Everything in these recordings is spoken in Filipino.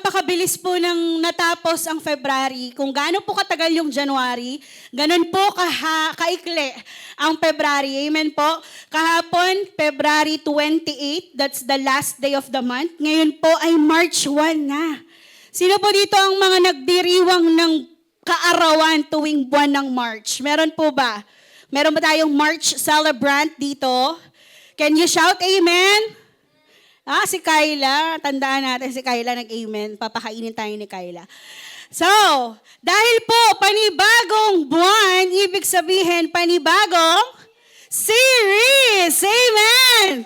napakabilis po nang natapos ang February. Kung gaano po katagal yung January, ganun po kaikli ang February. Amen po. Kahapon, February 28, that's the last day of the month. Ngayon po ay March 1 na. Sino po dito ang mga nagdiriwang ng kaarawan tuwing buwan ng March? Meron po ba? Meron ba tayong March celebrant dito? Can you shout amen? Si Kyla, tandaan natin si Kyla nag-amen. Papakainin tayo ni Kyla. So, dahil po panibagong buwan, ibig sabihin panibagong series. Amen!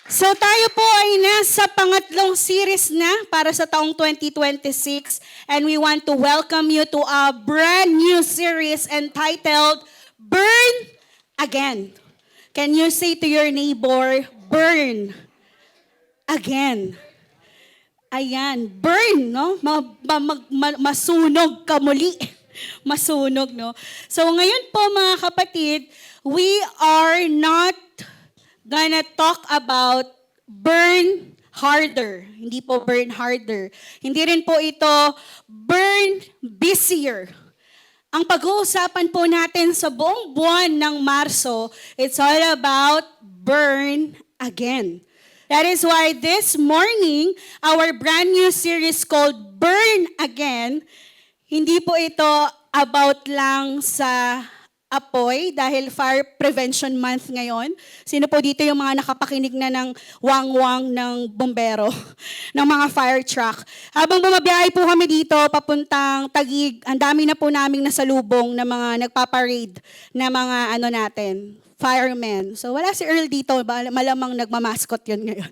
So tayo po ay nasa pangatlong series na para sa taong 2026 and we want to welcome you to a brand new series entitled Burn Again. Can you say to your neighbor, burn again? Ayan, burn, no? Masunog ka muli. Masunog, no? So ngayon po mga kapatid, we are not gonna talk about burn harder. Hindi po burn harder. Hindi rin po ito burn busier. Ang pag-uusapan po natin sa buong buwan ng Marso, it's all about burn again. That is why this morning, our brand new series called Burn Again, hindi po ito about lang sa apoy dahil Fire Prevention Month ngayon. Sino po dito yung mga nakapakinig na ng wang-wang ng bombero, ng mga fire truck? Habang bumabiyahe po kami dito, papuntang Taguig, ang dami na po naming nasalubong na mga nagpaparade na mga natin, firemen. So wala si Earl dito, malamang nagmamaskot yun ngayon.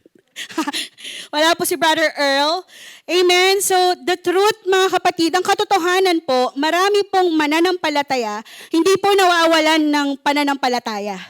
Wala po si Brother Earl. Amen. So the truth mga kapatid, ang katotohanan po, marami pong mananampalataya, hindi po nawawalan ng pananampalataya.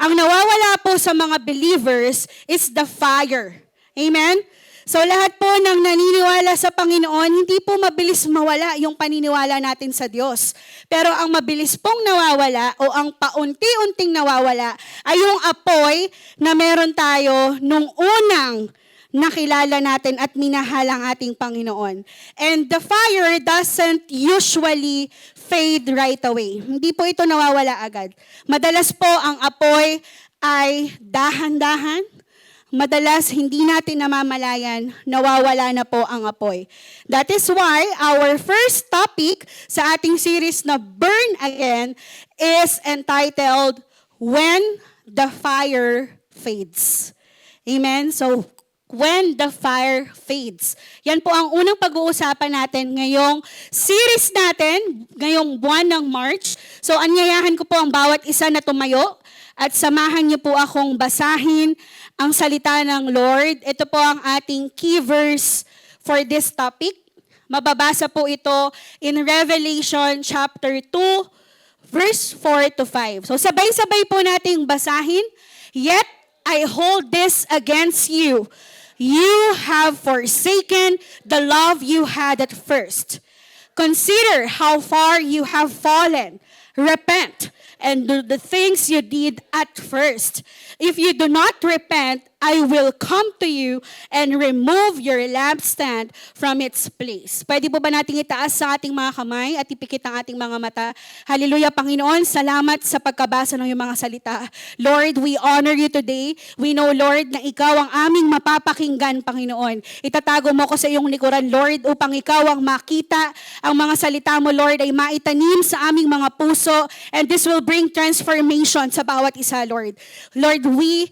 Ang nawawala po sa mga believers is the fire. Amen. So lahat po ng naniniwala sa Panginoon, hindi po mabilis mawala yung paniniwala natin sa Diyos. Pero ang mabilis pong nawawala o ang paunti-unting nawawala ay yung apoy na meron tayo nung unang nakilala natin at minahal ang ating Panginoon. And the fire doesn't usually fade right away. Hindi po ito nawawala agad. Madalas po ang apoy ay dahan-dahan. Madalas, hindi natin namamalayan, nawawala na po ang apoy. That is why our first topic sa ating series na Burn Again is entitled, When the Fire Fades. Amen? So, when the fire fades. Yan po ang unang pag-uusapan natin ngayong series natin, ngayong buwan ng March. So, anyayahan ko po ang bawat isa na tumayo at samahan niyo po akong basahin ang salita ng Lord. Ito po ang ating key verse for this topic. Mababasa po ito in Revelation chapter 2, verse 4 to 5. So sabay-sabay po nating basahin. Yet I hold this against you. You have forsaken the love you had at first. Consider how far you have fallen. Repent and do the things you did at first. If you do not repent, I will come to you and remove your lampstand from its place. Pwede po ba nating itaas sa ating mga kamay at ipikit ang ating mga mata? Hallelujah, Panginoon. Salamat sa pagkabasa ng iyong mga salita. Lord, we honor you today. We know, Lord, na ikaw ang aming mapapakinggan, Panginoon. Itatago mo ko sa iyong likuran, Lord, upang ikaw ang makita. Ang mga salita mo, Lord, ay maitanim sa aming mga puso, and this will bring transformation sa bawat isa, Lord. Lord, we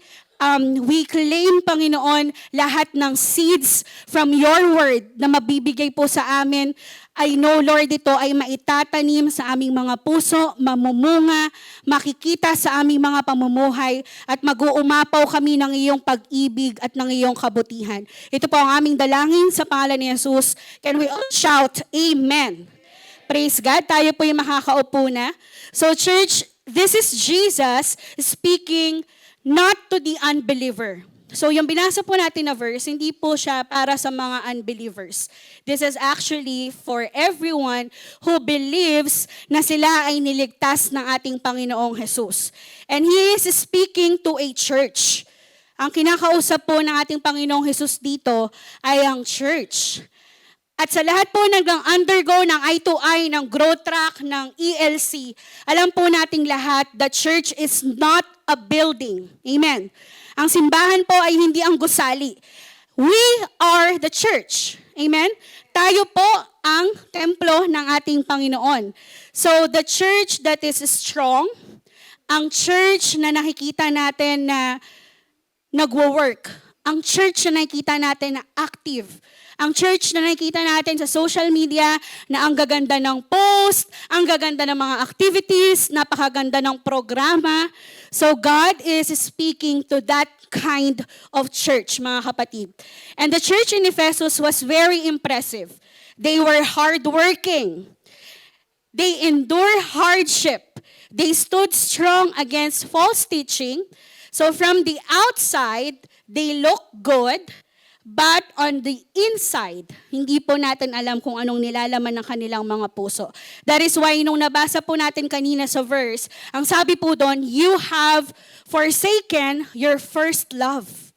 claim, Panginoon, lahat ng seeds from your word na mabibigay po sa amin. I know, Lord, ito ay maitatanim sa aming mga puso, mamumunga, makikita sa aming mga pamumuhay, at mag-uumapaw kami ng iyong pag-ibig at ng iyong kabutihan. Ito po ang aming dalangin sa pangalan ni Jesus. Can we all shout, Amen? Praise God. Tayo po yung makakaupo na. So church, this is Jesus speaking not to the unbeliever. So yung binasa po natin na verse, hindi po siya para sa mga unbelievers. This is actually for everyone who believes na sila ay niligtas ng ating Panginoong Jesus. And He is speaking to a church. Ang kinakausap po ng ating Panginoong Jesus dito ay ang church. At sa lahat po nag-undergo ng I2I, ng growth track, ng ELC, alam po nating lahat that church is not a building. Amen. Ang simbahan po ay hindi ang gusali. We are the church. Amen. Tayo po ang templo ng ating Panginoon. So the church that is strong, ang church na nakikita natin na nagwo-work, ang church na nakikita natin na active, ang church na nakikita natin sa social media na ang gaganda ng post, ang gaganda ng mga activities, napakaganda ng programa. So God is speaking to that kind of church, mga kapatid. And the church in Ephesus was very impressive. They were hardworking. They endure hardship. They stood strong against false teaching. So from the outside, they look good. But on the inside, hindi po natin alam kung anong nilalaman ng kanilang mga puso. That is why nung nabasa po natin kanina sa verse, ang sabi po doon, you have forsaken your first love.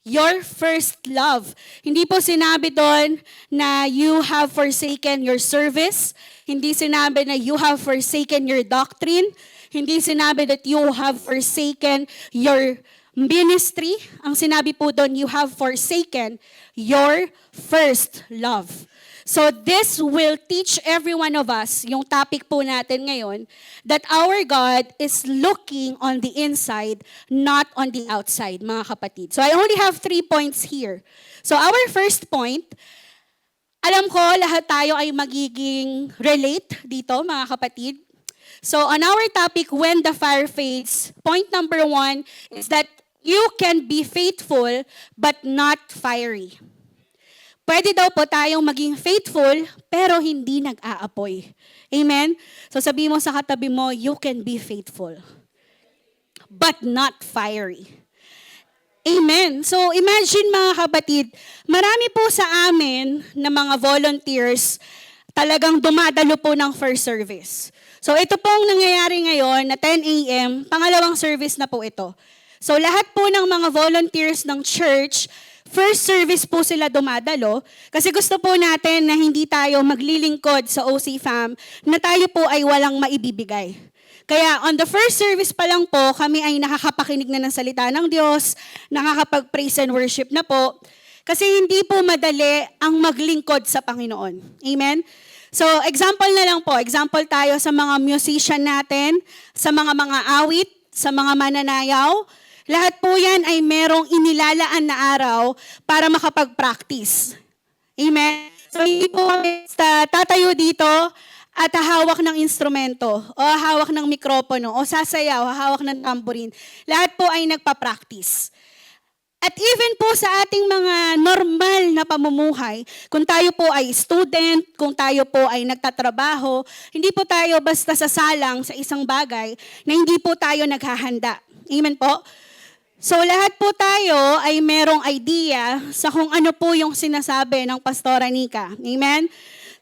Your first love. Hindi po sinabi doon na you have forsaken your service. Hindi sinabi na you have forsaken your doctrine. Hindi sinabi that you have forsaken your ministry. Ang sinabi po doon, you have forsaken your first love. So this will teach every one of us, yung topic po natin ngayon, that our God is looking on the inside, not on the outside, mga kapatid. So I only have 3 points here. So our first point, alam ko lahat tayo ay magiging relate dito, mga kapatid. So on our topic, when the fire fades, point number 1 is that you can be faithful but not fiery. Pwede daw po tayong maging faithful pero hindi nag-aapoy. Amen? So sabi mo sa katabi mo, you can be faithful but not fiery. Amen. So imagine mga kapatid, marami po sa amin na mga volunteers talagang dumadalo po ng first service. So ito pong nangyayari ngayon na 10 a.m., pangalawang service na po ito. So lahat po ng mga volunteers ng church, first service po sila dumadalo kasi gusto po natin na hindi tayo maglilingkod sa OC Fam, na tayo po ay walang maibibigay. Kaya on the first service pa lang po, kami ay nakakapakinig na ng salita ng Diyos, nakakapag-praise and worship na po, kasi hindi po madali ang maglingkod sa Panginoon. Amen? So example na lang po, example tayo sa mga musician natin, sa mga awit, sa mga mananayaw. Lahat po yan ay merong inilalaan na araw para makapag-practice. Amen? So hindi po kami tatayo dito at hahawak ng instrumento, o hahawak ng mikropono, o sasayaw, hahawak ng tambourine. Lahat po ay nagpa-practice. At even po sa ating mga normal na pamumuhay, kung tayo po ay student, kung tayo po ay nagtatrabaho, hindi po tayo basta sasalang sa isang bagay na hindi po tayo naghahanda. Amen po? So lahat po tayo ay merong idea sa kung ano po yung sinasabi ng Pastora Nika. Amen?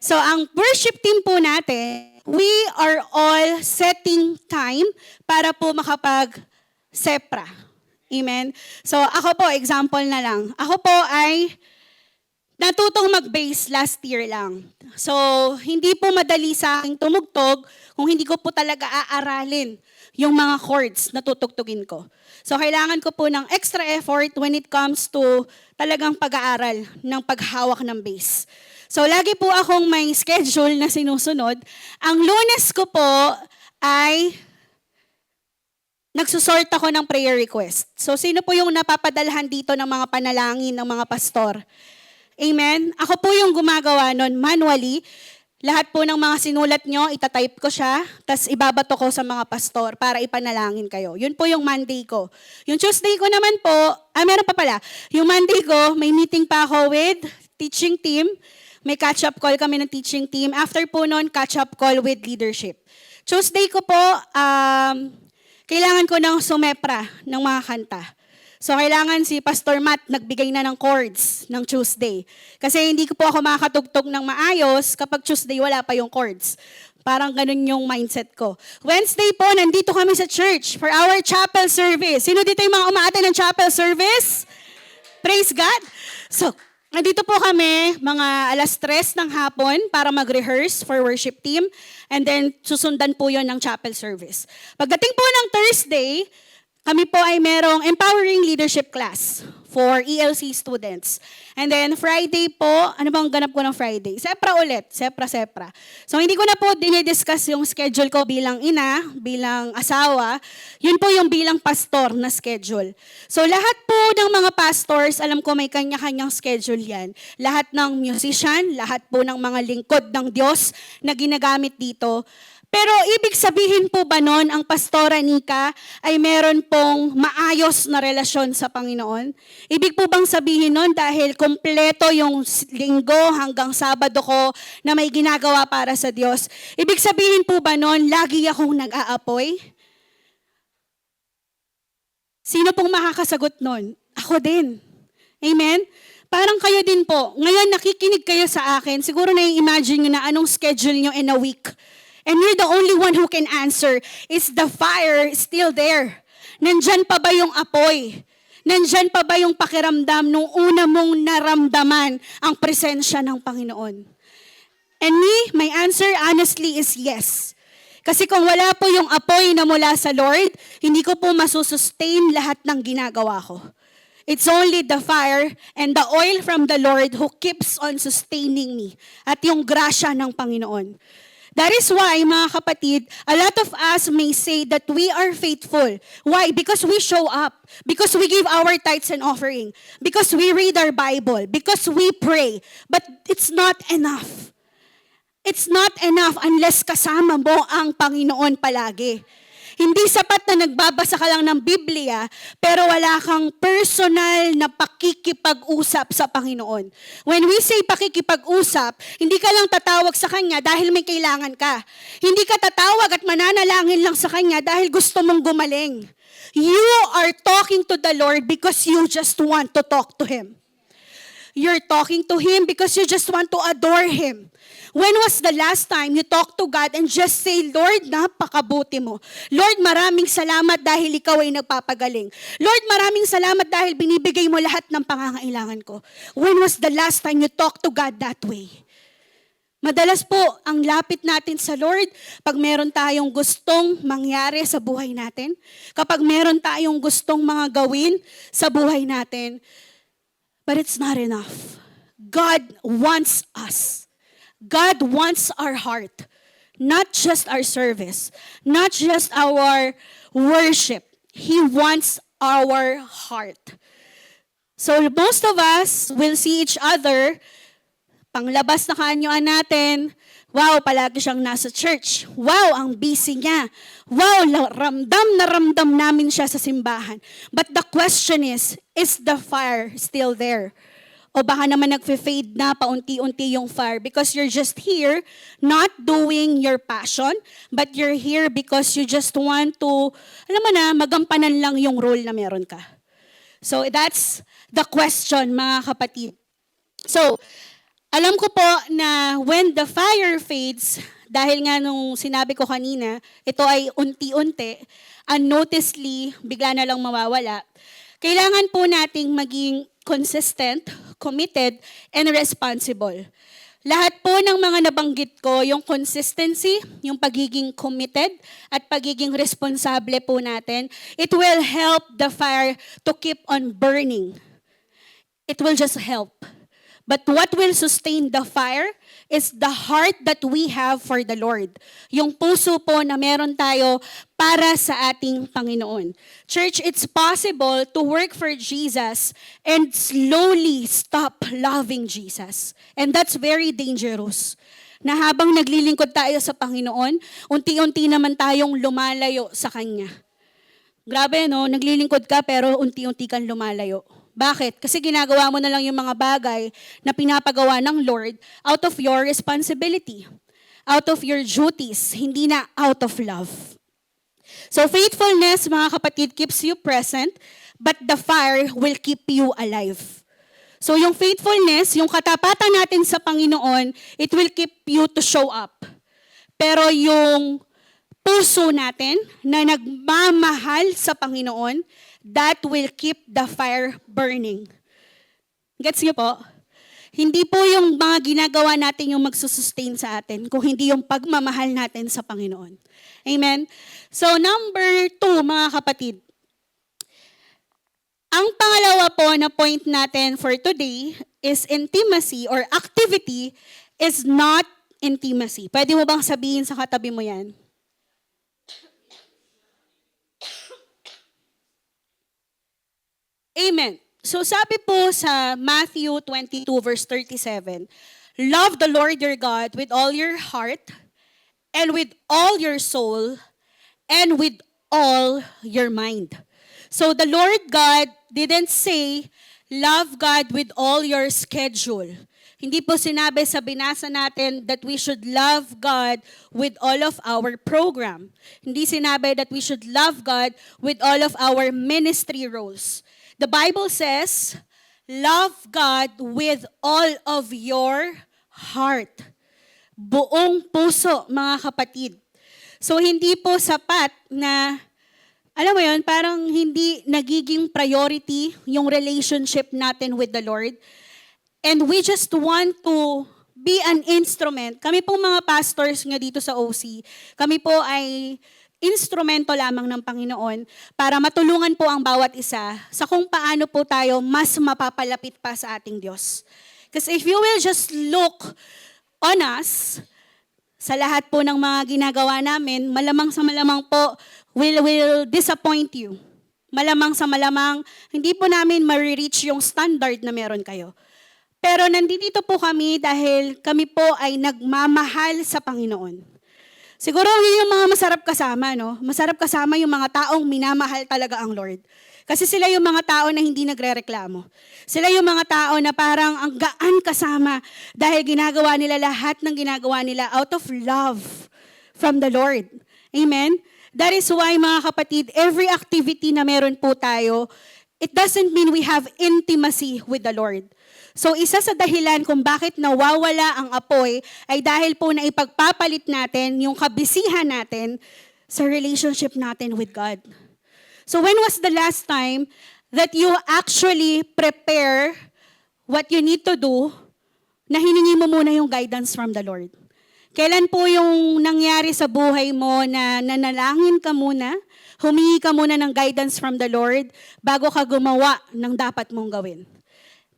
So ang worship team po natin, we are all setting time para po makapag-sepra. Amen? So ako po, example na lang. Ako po ay natutong mag-bass last year lang. So hindi po madali sa aking tumugtog kung hindi ko po talaga aaralin yung mga chords na tutugtugin ko. So kailangan ko po ng extra effort when it comes to talagang pag-aaral ng paghawak ng bass. So lagi po akong may schedule na sinusunod. Ang Lunes ko po ay nagsusort ako ng prayer request. So sino po yung napapadalhan dito ng mga panalangin ng mga pastor? Amen? Ako po yung gumagawa nun manually. Lahat po ng mga sinulat nyo, itatype ko siya, tas ibabato ko sa mga pastor para ipanalangin kayo. Yun po yung Monday ko. Yung Tuesday ko naman po, meron pa pala. Yung Monday ko, may meeting pa ako with teaching team. May catch-up call kami ng teaching team. After po nun, catch-up call with leadership. Tuesday ko po, kailangan ko ng sumepra ng mga kanta. So kailangan si Pastor Matt nagbigay na ng chords ng Tuesday. Kasi hindi ko po ako makakatugtog ng maayos kapag Tuesday wala pa yung chords. Parang ganun yung mindset ko. Wednesday po, nandito kami sa church for our chapel service. Sino dito yung mga umaattend ng chapel service? Praise God. So, Nandito po kami mga 3:00 ng hapon para mag-rehearse for worship team and then susundan po yon ng chapel service. Pagdating po ng Thursday, kami po ay merong empowering leadership class for ELC students. And then Friday po, ano bang ganap ko ng Friday? Sepra ulit, sepra. So hindi ko na po dinidiscuss yung schedule ko bilang ina, bilang asawa. Yun po yung bilang pastor na schedule. So lahat po ng mga pastors, alam ko may kanya-kanyang schedule yan. Lahat ng musician, lahat po ng mga lingkod ng Diyos na ginagamit dito. Pero ibig sabihin po ba nun, ang Pastora Nika ay meron pong maayos na relasyon sa Panginoon? Ibig po bang sabihin nun dahil kompleto yung linggo hanggang Sabado ko na may ginagawa para sa Diyos? Ibig sabihin po ba nun, lagi akong nag-aapoy? Sino pong makakasagot nun? Ako din. Amen? Parang kayo din po. Ngayon nakikinig kayo sa akin. Siguro na-imagine nyo na anong schedule nyo in a week. And you're the only one who can answer. Is the fire still there? Nandyan pa ba yung apoy? Nandyan pa ba yung pakiramdam nung una mong naramdaman ang presensya ng Panginoon? And me, my answer honestly is yes. Kasi kung wala po yung apoy na mula sa Lord, hindi ko po masusustain lahat ng ginagawa ko. It's only the fire and the oil from the Lord who keeps on sustaining me. At yung grasya ng Panginoon. That is why, mga kapatid, a lot of us may say that we are faithful. Why? Because we show up. Because we give our tithes and offering. Because we read our Bible. Because we pray. But it's not enough. It's not enough unless kasama mo ang Panginoon palagi. Hindi sapat na nagbabasa ka lang ng Biblia, pero wala kang personal na pakikipag-usap sa Panginoon. When we say pakikipag-usap, hindi ka lang tatawag sa Kanya dahil may kailangan ka. Hindi ka tatawag at mananalangin lang sa Kanya dahil gusto mong gumaling. You are talking to the Lord because you just want to talk to Him. You're talking to Him because you just want to adore Him. When was the last time you talked to God and just say, Lord, napakabuti mo. Lord, maraming salamat dahil ikaw ay nagpapagaling. Lord, maraming salamat dahil binibigay mo lahat ng pangangailangan ko. When was the last time you talked to God that way? Madalas po, ang lapit natin sa Lord, pag meron tayong gustong mangyari sa buhay natin, kapag meron tayong gustong mga gawin sa buhay natin, but it's not enough. God wants us. God wants our heart, not just our service, not just our worship. He wants our heart. So most of us will see each other, panglabas na kaanyuan natin, wow, palagi siyang nasa church. Wow, ang busy niya. Wow, ramdam na ramdam namin siya sa simbahan. But the question is the fire still there? O baka naman nagfe-fade na paunti-unti yung fire because you're just here not doing your passion, but you're here because you just want to, alam mo na, magampanan lang yung role na meron ka. So that's the question, mga kapatid. So, alam ko po na when the fire fades, dahil nga nung sinabi ko kanina, ito ay unti-unti, unnoticedly, bigla na lang mawawala, kailangan po nating maging consistent, committed, and responsible. Lahat po ng mga nabanggit ko, yung consistency, yung pagiging committed, at pagiging responsable po natin, it will help the fire to keep on burning. It will just help. But what will sustain the fire is the heart that we have for the Lord. Yung puso po na meron tayo para sa ating Panginoon. Church, it's possible to work for Jesus and slowly stop loving Jesus. And that's very dangerous. Na habang naglilingkod tayo sa Panginoon, unti-unti naman tayong lumalayo sa Kanya. Grabe, no? Naglilingkod ka pero unti-unti kang lumalayo. Bakit? Kasi ginagawa mo na lang yung mga bagay na pinapagawa ng Lord out of your responsibility, out of your duties, hindi na out of love. So faithfulness, mga kapatid, keeps you present, but the fire will keep you alive. So yung faithfulness, yung katapatan natin sa Panginoon, it will keep you to show up. Pero yung puso natin na nagmamahal sa Panginoon, that will keep the fire burning. Gets niyo po? Hindi po yung mga ginagawa natin yung magsusustain sa atin, kung hindi yung pagmamahal natin sa Panginoon. Amen? So number 2, mga kapatid. Ang pangalawa po na point natin for today is intimacy or activity is not intimacy. Pwede mo bang sabihin sa katabi mo yan? Amen. So sabi po sa Matthew 22 verse 37, love the Lord your God with all your heart and with all your soul and with all your mind. So the Lord God didn't say, love God with all your schedule. Hindi po sinabi sa binasa natin that we should love God with all of our program. Hindi sinabi that we should love God with all of our ministry roles. The Bible says, love God with all of your heart. Buong puso, mga kapatid. So hindi po sapat na, alam mo yun, parang hindi nagiging priority yung relationship natin with the Lord. And we just want to be an instrument. Kami pong mga pastors nga dito sa OC, kami po ay instrumento lamang ng Panginoon para matulungan po ang bawat isa sa kung paano po tayo mas mapapalapit pa sa ating Diyos. Because if you will just look on us, sa lahat po ng mga ginagawa namin, malamang sa malamang po, will disappoint you. Malamang sa malamang, hindi po namin ma-reach yung standard na meron kayo. Pero nandito po kami dahil kami po ay nagmamahal sa Panginoon. Siguro yun yung mga masarap kasama, no? Masarap kasama yung mga taong minamahal talaga ang Lord. Kasi sila yung mga tao na hindi nagrereklamo. Sila yung mga tao na parang ang gaan kasama dahil ginagawa nila lahat ng ginagawa nila out of love from the Lord. Amen? That is why, mga kapatid, every activity na meron po tayo, it doesn't mean we have intimacy with the Lord. So isa sa dahilan kung bakit nawawala ang apoy ay dahil po na ipagpapalit natin yung kabisihan natin sa relationship natin with God. So when was the last time that you actually prepare what you need to do na hiningi mo muna yung guidance from the Lord? Kailan po yung nangyari sa buhay mo na nanalangin ka muna, humingi ka muna ng guidance from the Lord bago ka gumawa ng dapat mong gawin?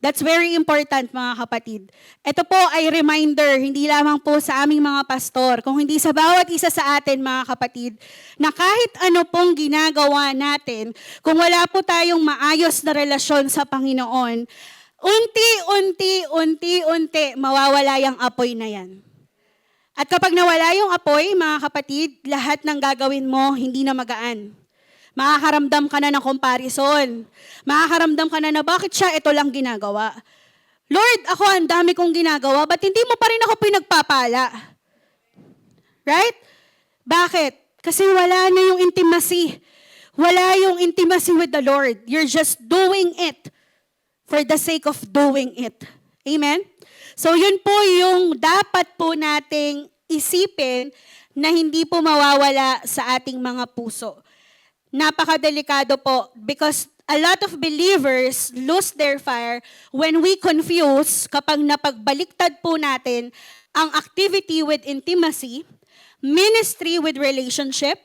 That's very important, mga kapatid. Ito po ay reminder, hindi lamang po sa aming mga pastor, kung hindi sa bawat isa sa atin, mga kapatid, na kahit ano pong ginagawa natin, kung wala po tayong maayos na relasyon sa Panginoon, unti-unti, mawawala yung apoy na yan. At kapag nawala yung apoy, mga kapatid, lahat ng gagawin mo hindi na magaan. Makakaramdam ka na ng comparison. Makakaramdam ka na bakit siya ito lang ginagawa. Lord, ako ang dami kong ginagawa, ba't hindi mo pa rin ako pinagpapala? Right? Bakit? Kasi wala na yung intimacy. Wala yung intimacy with the Lord. You're just doing it for the sake of doing it. Amen? So yun po yung dapat po nating isipin na hindi po mawawala sa ating mga puso. Napakadelikado po because a lot of believers lose their fire when we confuse kapag napagbaliktad po natin ang activity with intimacy, ministry with relationship,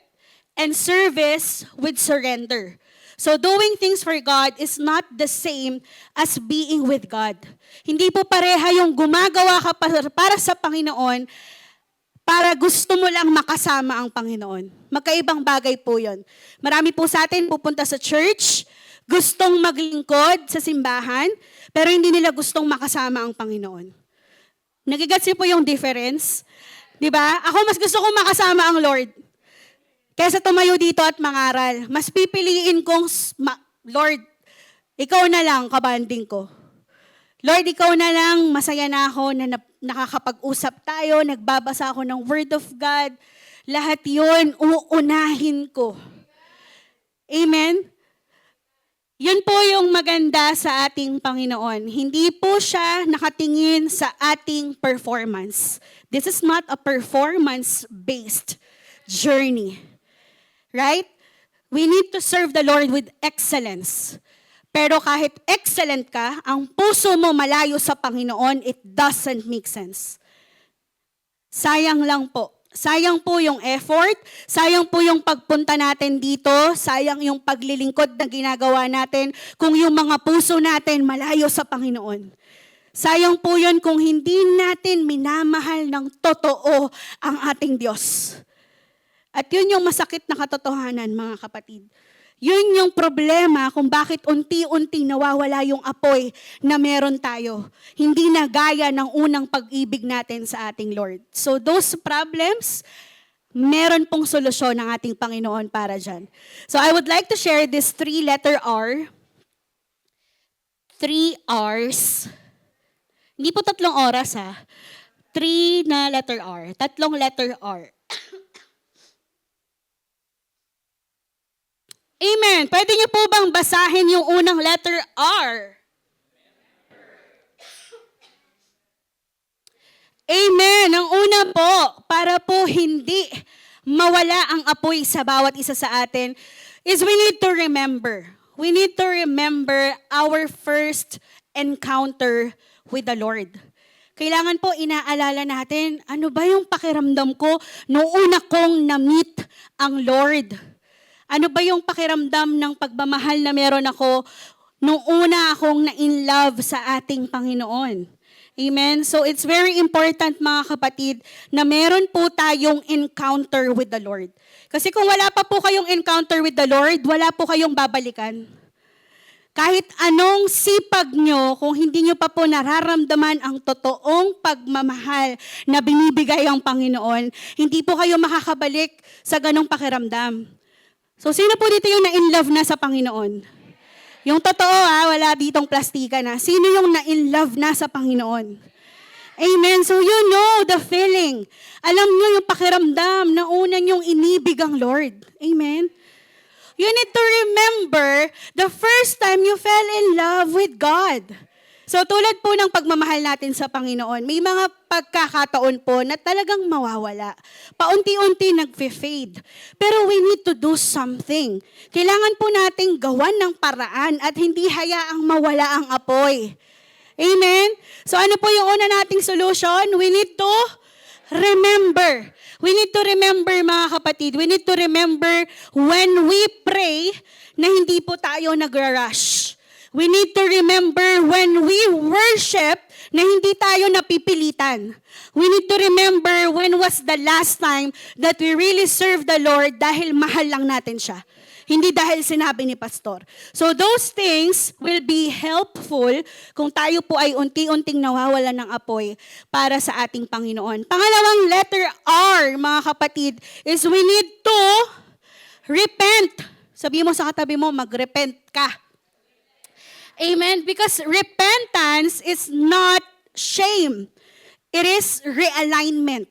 and service with surrender. So doing things for God is not the same as being with God. Hindi po pareha yung gumagawa ka para sa Panginoon para gusto mo lang makasama ang Panginoon. Magkaibang bagay po yun. Marami po sa atin pupunta sa church, gustong maglingkod sa simbahan, pero hindi nila gustong makasama ang Panginoon. Nagigets niyo po yung difference? Diba? Ako mas gusto kong makasama ang Lord. Kaysa tumayo dito at mangaral. Mas pipiliin kong, Lord, ikaw na lang kabanding ko. Lord, ikaw na lang, masaya na ako na nakakapag-usap tayo, nagbabasa ako ng Word of God. Lahat yun, uunahin ko. Amen? Yun po yung maganda sa ating Panginoon. Hindi po siya nakatingin sa ating performance. This is not a performance-based journey. Right? We need to serve the Lord with excellence. Pero kahit excellent ka, ang puso mo malayo sa Panginoon, it doesn't make sense. Sayang lang po. Sayang po yung effort, sayang po yung pagpunta natin dito, sayang yung paglilingkod na ginagawa natin kung yung mga puso natin malayo sa Panginoon. Sayang po yun kung hindi natin minamahal ng totoo ang ating Diyos. At yun yung masakit na katotohanan, mga kapatid. Yun yung problema kung bakit unti-unti nawawala yung apoy na meron tayo. Hindi na gaya ng unang pag-ibig natin sa ating Lord. So those problems, meron pong solusyon ng ating Panginoon para dyan. So I would like to share this 3-letter R. 3 R's. Hindi po 3 oras 3 na letter R. 3 letter R. Amen. Pwede niyo po bang basahin yung unang letter R? Amen. Ang una po, para po hindi mawala ang apoy sa bawat isa sa atin, is we need to remember. We need to remember our first encounter with the Lord. Kailangan po inaalala natin, ano ba yung pakiramdam ko noong una kong na-meet ang Lord? Ano ba yung pakiramdam ng pagmamahal na meron ako nung una akong na-in love sa ating Panginoon? Amen? So it's very important, mga kapatid, na meron po tayong encounter with the Lord. Kasi kung wala pa po kayong encounter with the Lord, wala po kayong babalikan. Kahit anong sipag nyo, kung hindi nyo pa po nararamdaman ang totoong pagmamahal na binibigay ang Panginoon, hindi po kayo makakabalik sa ganong pakiramdam. So, sino po dito yung na-in love na sa Panginoon? Yung totoo wala ditong plastika na. Sino yung na-in love na sa Panginoon? Amen. So, you know the feeling. Alam nyo yung pakiramdam na unang yung inibig ang Lord. Amen. You need to remember the first time you fell in love with God. So tulad po ng pagmamahal natin sa Panginoon, may mga pagkakataon po na talagang mawawala. Paunti-unti nag-fade. Pero we need to do something. Kailangan po nating gawan ng paraan at hindi hayaang mawala ang apoy. Amen? So ano po yung una nating solution? We need to remember. We need to remember, mga kapatid. We need to remember when we pray na hindi po tayo nagra-rush. We need to remember when we worship na hindi tayo napipilitan. We need to remember when was the last time that we really served the Lord dahil mahal lang natin siya. Hindi dahil sinabi ni pastor. So those things will be helpful kung tayo po ay unti-unting nawawala ng apoy para sa ating Panginoon. Pangalawang letter R, mga kapatid, is we need to repent. Sabi mo sa katabi mo, mag-repent ka. Amen? Because repentance is not shame. It is realignment.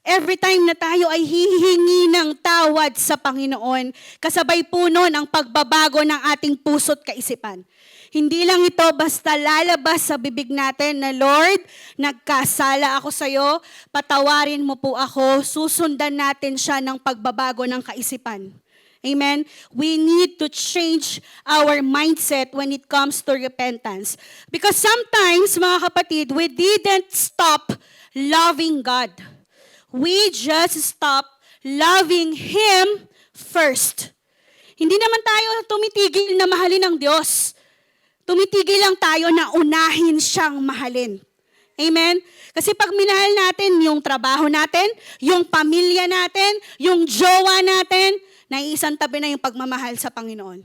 Every time na tayo ay hihingi ng tawad sa Panginoon, kasabay po nun ang pagbabago ng ating puso't kaisipan. Hindi lang ito basta lalabas sa bibig natin na, Lord, nagkasala ako sa iyo, patawarin mo po ako, susundan natin siya ng pagbabago ng kaisipan. Amen? We need to change our mindset when it comes to repentance. Because sometimes, mga kapatid, we didn't stop loving God. We just stop loving Him first. Hindi naman tayo tumitigil na mahalin ng Diyos. Tumitigil lang tayo na unahin siyang mahalin. Amen? Kasi pag minahal natin yung trabaho natin, yung pamilya natin, yung jowa natin, naiisang tabi na yung pagmamahal sa Panginoon.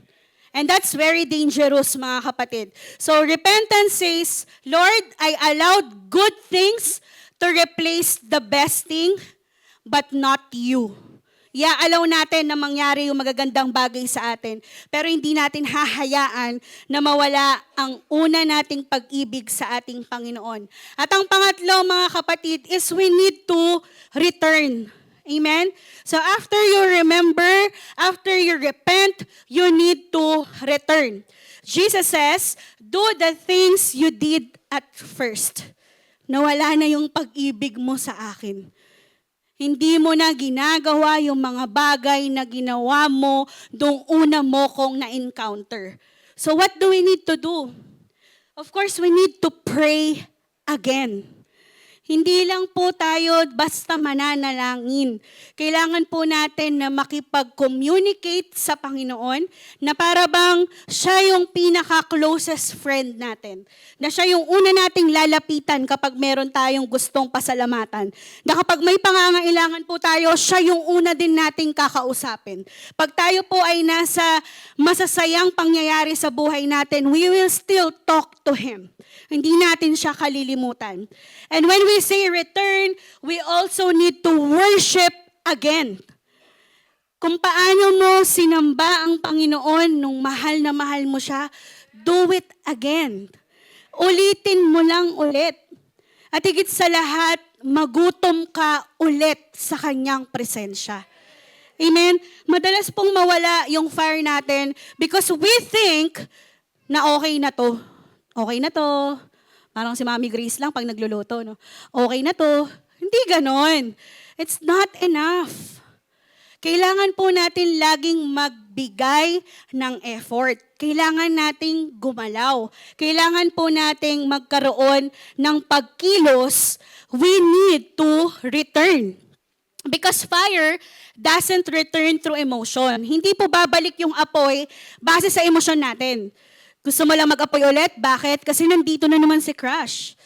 And that's very dangerous, mga kapatid. So repentance says, Lord, I allowed good things to replace the best thing, but not you. Iaalaw natin na mangyari yung magagandang bagay sa atin, pero hindi natin hahayaan na mawala ang una nating pag-ibig sa ating Panginoon. At ang pangatlo, mga kapatid, is we need to return. Amen? So after you remember, after you repent, you need to return. Jesus says, do the things you did at first. Nawala na yung pag-ibig mo sa akin. Hindi mo na ginagawa yung mga bagay na ginawa mo nung una mo kong na-encounter. So what do we need to do? Of course, we need to pray again. Hindi lang po tayo basta mananalangin. Kailangan po natin na makipag-communicate sa Panginoon na para bang siya yung pinaka-closest friend natin. Na siya yung una nating lalapitan kapag meron tayong gustong pasalamatan. Na kapag may pangangailangan po tayo, siya yung una din nating kakausapin. Pag tayo po ay nasa masasayang pangyayari sa buhay natin, we will still talk to Him. Hindi natin siya kalilimutan. And when we say return, we also need to worship again. Kung paano mo sinamba ang Panginoon nung mahal na mahal mo siya, do it again. Ulitin mo lang ulit. At higit sa lahat, magutom ka ulit sa kanyang presensya. Amen? Madalas pong mawala yung fire natin because we think na okay na to. Okay na to. Parang si Mami Grace lang pag nagluluto, no? Okay na to. Hindi ganon. It's not enough. Kailangan po natin laging magbigay ng effort. Kailangan nating gumalaw. Kailangan po nating magkaroon ng pagkilos. We need to return. Because fire doesn't return through emotion. Hindi po babalik yung apoy base sa emosyon natin. Gusto mo lang mag-apoy ulit? Bakit? Kasi nandito na naman si Crush.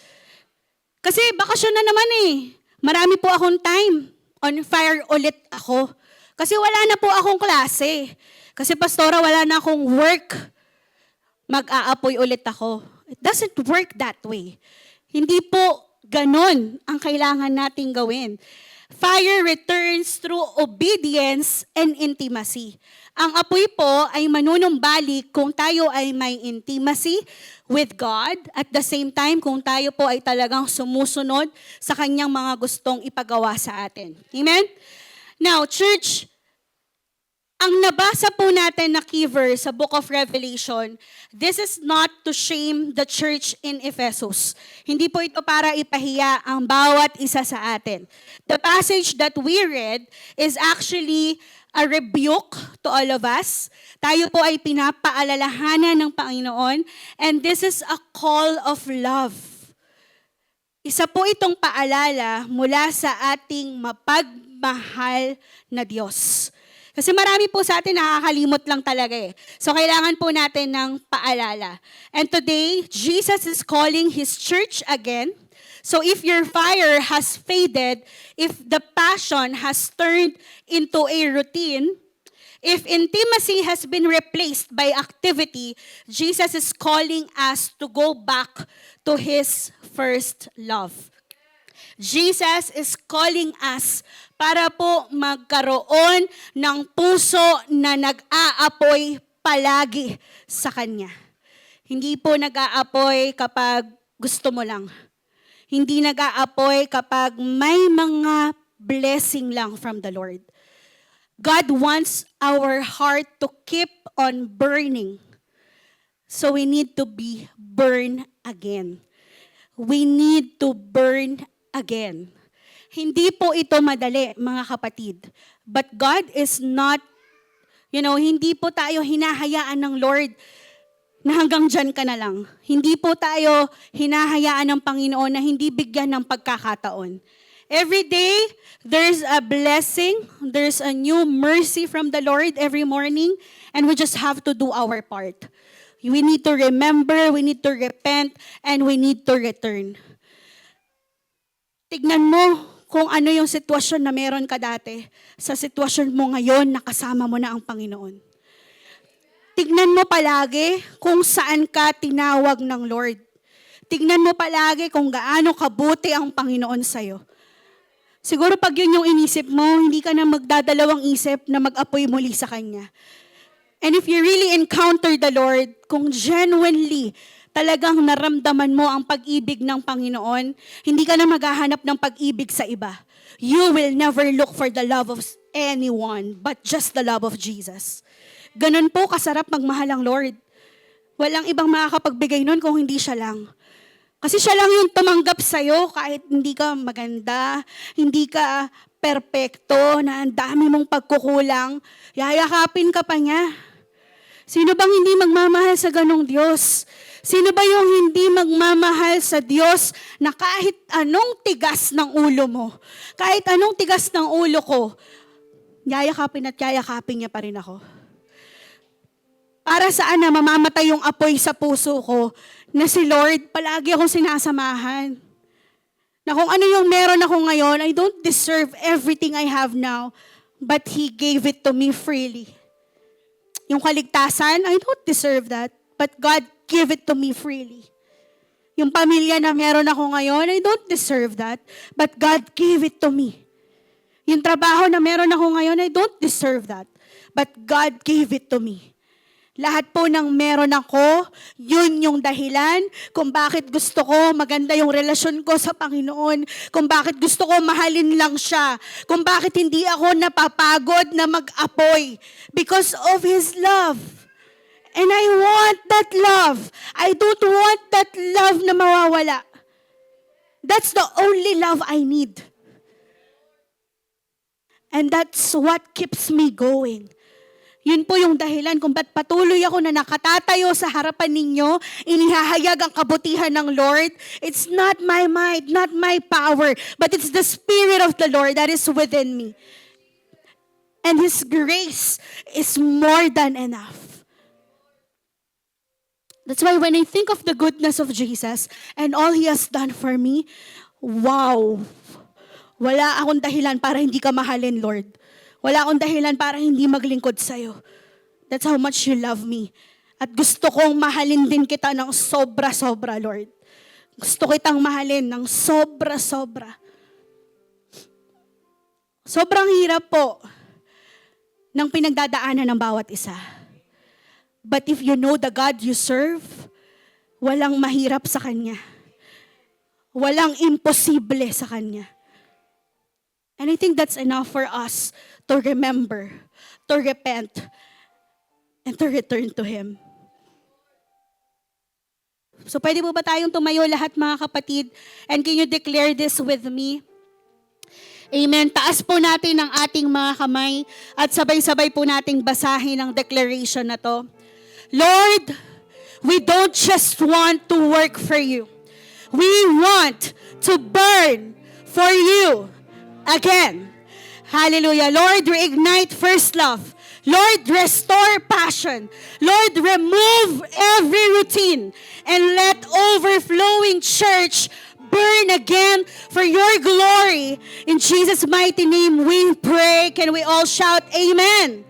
Kasi bakasyon na naman eh. Marami po akong time. On fire ulit ako. Kasi wala na po akong klase. Kasi pastora, wala na akong work. Mag-aapoy ulit ako. It doesn't work that way. Hindi po ganon ang kailangan nating gawin. Fire returns through obedience and intimacy. Ang apoy po ay manunumbalik kung tayo ay may intimacy with God at the same time kung tayo po ay talagang sumusunod sa kanyang mga gustong ipagawa sa atin. Amen? Now, church, ang nabasa po natin na key verse sa Book of Revelation, this is not to shame the church in Ephesus. Hindi po ito para ipahiya ang bawat isa sa atin. The passage that we read is actually a rebuke to all of us. Tayo po ay pinapaalalahanan ng Panginoon, and this is a call of love. Isa po itong paalala mula sa ating mapagmahal na Diyos. Kasi marami po sa atin nakakalimot lang talaga eh. So kailangan po natin ng paalala. And today, Jesus is calling His church again. So if your fire has faded, if the passion has turned into a routine, if intimacy has been replaced by activity, Jesus is calling us to go back to His first love. Jesus is calling us para po magkaroon ng puso na nag-aapoy palagi sa Kanya. Hindi po nag-aapoy kapag gusto mo lang. Hindi nag-aapoy kapag may mga blessing lang from the Lord. God wants our heart to keep on burning. So we need to be burned again. We need to burn again. Hindi po ito madali, mga kapatid. But God is not, hindi po tayo hinahayaan ng Lord na hanggang dyan ka na lang. Hindi po tayo hinahayaan ng Panginoon na hindi bigyan ng pagkakataon. Every day, there's a blessing, there's a new mercy from the Lord every morning, and we just have to do our part. We need to remember, we need to repent, and we need to return. Tignan mo kung ano yung sitwasyon na meron ka dati sa sitwasyon mo ngayon na kasama mo na ang Panginoon. Tignan mo palagi kung saan ka tinawag ng Lord. Tignan mo palagi kung gaano kabuti ang Panginoon sa'yo. Siguro pag yun yung inisip mo, hindi ka na magdadalawang isip na mag-apoy muli sa Kanya. And if you really encounter the Lord, kung genuinely talagang naramdaman mo ang pag-ibig ng Panginoon, hindi ka na maghahanap ng pag-ibig sa iba. You will never look for the love of anyone, but just the love of Jesus. Ganun po kasarap magmahal ang Lord. Walang ibang makakapagbigay nun kung hindi siya lang. Kasi siya lang yung tumanggap sa'yo kahit hindi ka maganda, hindi ka perpekto, na ang dami mong pagkukulang, yayakapin ka pa niya. Sino bang hindi magmamahal sa ganong Diyos? Sino ba yung hindi magmamahal sa Diyos na kahit anong tigas ng ulo mo, kahit anong tigas ng ulo ko, yayakapin at yayakapin niya pa rin ako? Para saan na mamamatay yung apoy sa puso ko na si Lord, palagi akong sinasamahan. Na kung ano yung meron ako ngayon, I don't deserve everything I have now, but He gave it to me freely. Yung kaligtasan, I don't deserve that, but God gave it to me freely. Yung pamilya na meron ako ngayon, I don't deserve that, but God gave it to me. Yung trabaho na meron ako ngayon, I don't deserve that, but God gave it to me. Lahat po ng meron ako, yun yung dahilan kung bakit gusto ko maganda yung relasyon ko sa Panginoon, kung bakit gusto ko mahalin lang siya, kung bakit hindi ako napapagod na mag-apoy, because of His love. And I want that love. I don't want that love na mawawala. That's the only love I need. And that's what keeps me going. Yun po yung dahilan kung ba't patuloy ako na nakatatayo sa harapan ninyo, inihahayag ang kabutihan ng Lord. It's not my might, not my power, but it's the Spirit of the Lord that is within me. And His grace is more than enough. That's why when I think of the goodness of Jesus and all He has done for me, wow! Wala akong dahilan para hindi ka mahalin, Lord. Wala akong dahilan para hindi maglingkod sa'yo. That's how much you love me. At gusto kong mahalin din kita ng sobra-sobra, Lord. Gusto kitang mahalin ng sobra-sobra. Sobrang hirap po ng pinagdadaanan ng bawat isa. But if you know the God you serve, walang mahirap sa Kanya. Walang imposible sa Kanya. And I think that's enough for us to remember, to repent, and to return to Him. So pwede po ba tayong tumayo lahat mga kapatid? And can you declare this with me? Amen. Taas po natin ang ating mga kamay at sabay-sabay po nating basahin ang declaration na to. Lord, we don't just want to work for you. We want to burn for you again. Hallelujah. Lord, reignite first love. Lord, restore passion. Lord, remove every routine and let overflowing church burn again for your glory. In Jesus' mighty name we pray. Can we all shout amen?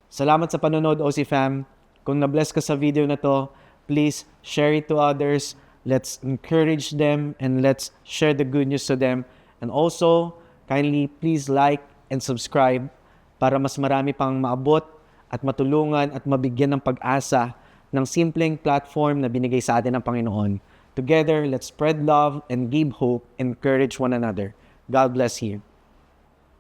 Salamat sa panonood, OC Fam. Kung na-bless ka sa video na to, please share it to others. Let's encourage them and let's share the good news to them. And also, kindly please like and subscribe para mas marami pang maabot at matulungan at mabigyan ng pag-asa ng simpleng platform na binigay sa atin ng Panginoon. Together, let's spread love and give hope and encourage one another. God bless you.